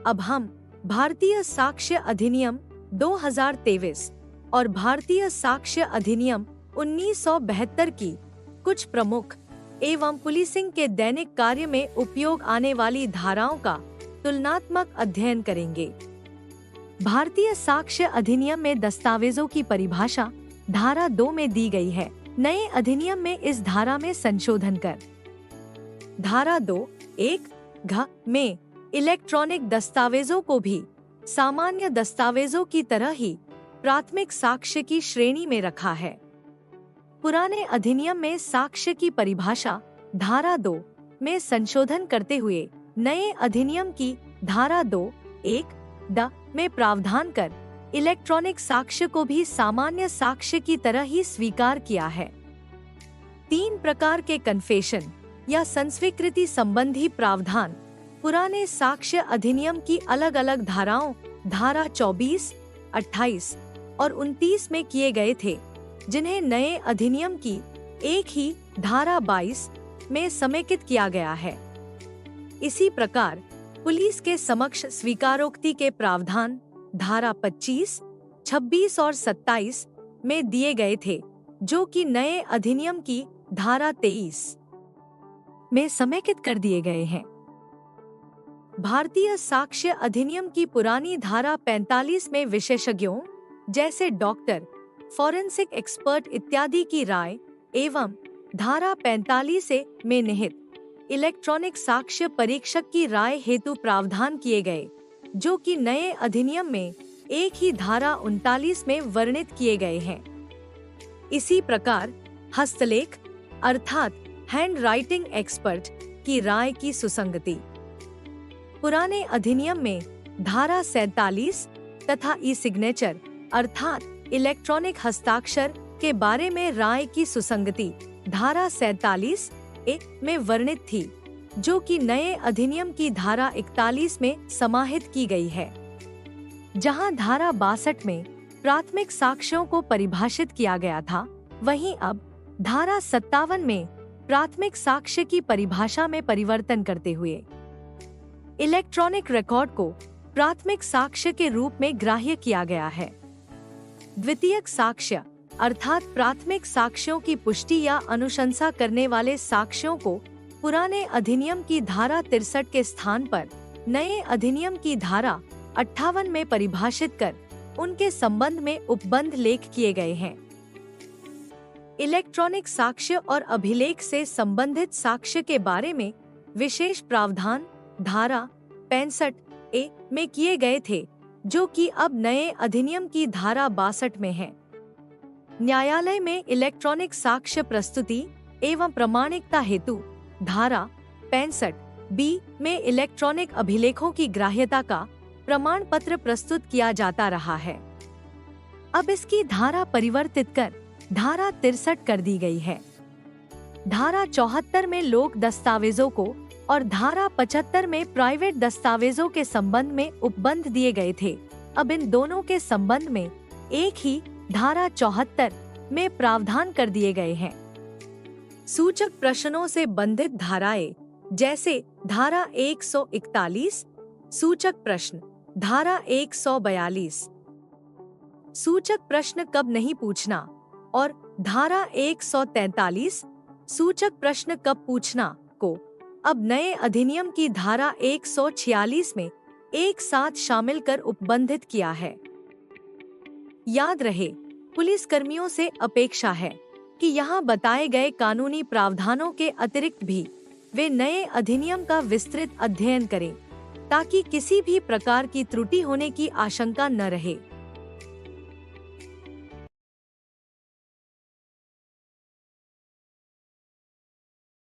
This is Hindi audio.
अब हम भारतीय साक्ष्य अधिनियम 2023 और भारतीय साक्ष्य अधिनियम 1972 की कुछ प्रमुख एवं पुलिसिंग के दैनिक कार्य में उपयोग आने वाली धाराओं का तुलनात्मक अध्ययन करेंगे। भारतीय साक्ष्य अधिनियम में दस्तावेजों की परिभाषा धारा 2 में दी गई है। नए अधिनियम में इस धारा में संशोधन कर धारा 2(1) में इलेक्ट्रॉनिक दस्तावेजों को भी सामान्य दस्तावेजों की तरह ही प्राथमिक साक्ष्य की श्रेणी में रखा है। पुराने अधिनियम में साक्ष्य की परिभाषा धारा 2 में संशोधन करते हुए नए अधिनियम की धारा 2(1) में प्रावधान कर इलेक्ट्रॉनिक साक्ष्य को भी सामान्य साक्ष्य की तरह ही स्वीकार किया है। 3 प्रकार के कन्फेशन या संस्वीकृति संबंधी प्रावधान पुराने साक्ष्य अधिनियम की अलग अलग धाराओं धारा 24, 28 और 29 में किए गए थे, जिन्हें नए अधिनियम की एक ही धारा 22 में समेकित किया गया है। इसी प्रकार पुलिस के समक्ष स्वीकारोक्ति के प्रावधान धारा 25, 26 और 27 में दिए गए थे, जो कि नए अधिनियम की धारा 23 में समेकित कर दिए गए हैं। भारतीय साक्ष्य अधिनियम की पुरानी धारा 45 में विशेषज्ञों जैसे डॉक्टर, फॉरेंसिक एक्सपर्ट इत्यादि की राय एवं धारा 45 में निहित इलेक्ट्रॉनिक साक्ष्य परीक्षक की राय हेतु प्रावधान किए गए, जो कि नए अधिनियम में एक ही धारा 39 में वर्णित किए गए हैं। इसी प्रकार हस्तलेख अर्थात हैंड राइटिंग एक्सपर्ट की राय की सुसंगति पुराने अधिनियम में धारा 47 तथा ई सिग्नेचर अर्थात इलेक्ट्रॉनिक हस्ताक्षर के बारे में राय की सुसंगति धारा 47(a) में वर्णित थी, जो कि नए अधिनियम की धारा 41 में समाहित की गई है। जहां धारा 62 में प्राथमिक साक्ष्यों को परिभाषित किया गया था, वहीं अब धारा 57 में प्राथमिक साक्ष्य की परिभाषा में परिवर्तन करते हुए इलेक्ट्रॉनिक रिकॉर्ड को प्राथमिक साक्ष्य के रूप में ग्राह्य किया गया है। द्वितीयक साक्ष्य अर्थात प्राथमिक साक्ष्यों की पुष्टि या अनुशंसा करने वाले साक्ष्यों को पुराने अधिनियम की धारा 63 के स्थान पर नए अधिनियम की धारा 58 में परिभाषित कर उनके संबंध में उपबंध लेख किए गए हैं। इलेक्ट्रॉनिक साक्ष्य और अभिलेख से संबंधित साक्ष्य के बारे में विशेष प्रावधान धारा 65(a) में किए गए थे, जो कि अब नए अधिनियम की धारा 62 में है। न्यायालय में इलेक्ट्रॉनिक साक्ष्य प्रस्तुति एवं प्रमाणिकता हेतु धारा 65(b) में इलेक्ट्रॉनिक अभिलेखों की ग्राह्यता का प्रमाण पत्र प्रस्तुत किया जाता रहा है। अब इसकी धारा परिवर्तित कर धारा 63 कर दी गई है। धारा 74 में लोक दस्तावेजों को और धारा 75 में प्राइवेट दस्तावेजों के संबंध में उपबंध दिए गए थे। अब इन दोनों के संबंध में एक ही धारा 74 में प्रावधान कर दिए गए हैं। सूचक प्रश्नों से बंधित धाराएं जैसे धारा 141 सूचक प्रश्न, धारा 142 सूचक प्रश्न कब नहीं पूछना और धारा 143 सूचक प्रश्न कब पूछना को अब नए अधिनियम की धारा 146 में एक साथ शामिल कर उपबंधित किया है। याद रहे, पुलिस कर्मियों से अपेक्षा है कि यहाँ बताए गए कानूनी प्रावधानों के अतिरिक्त भी वे नए अधिनियम का विस्तृत अध्ययन करें, ताकि किसी भी प्रकार की त्रुटि होने की आशंका न रहे।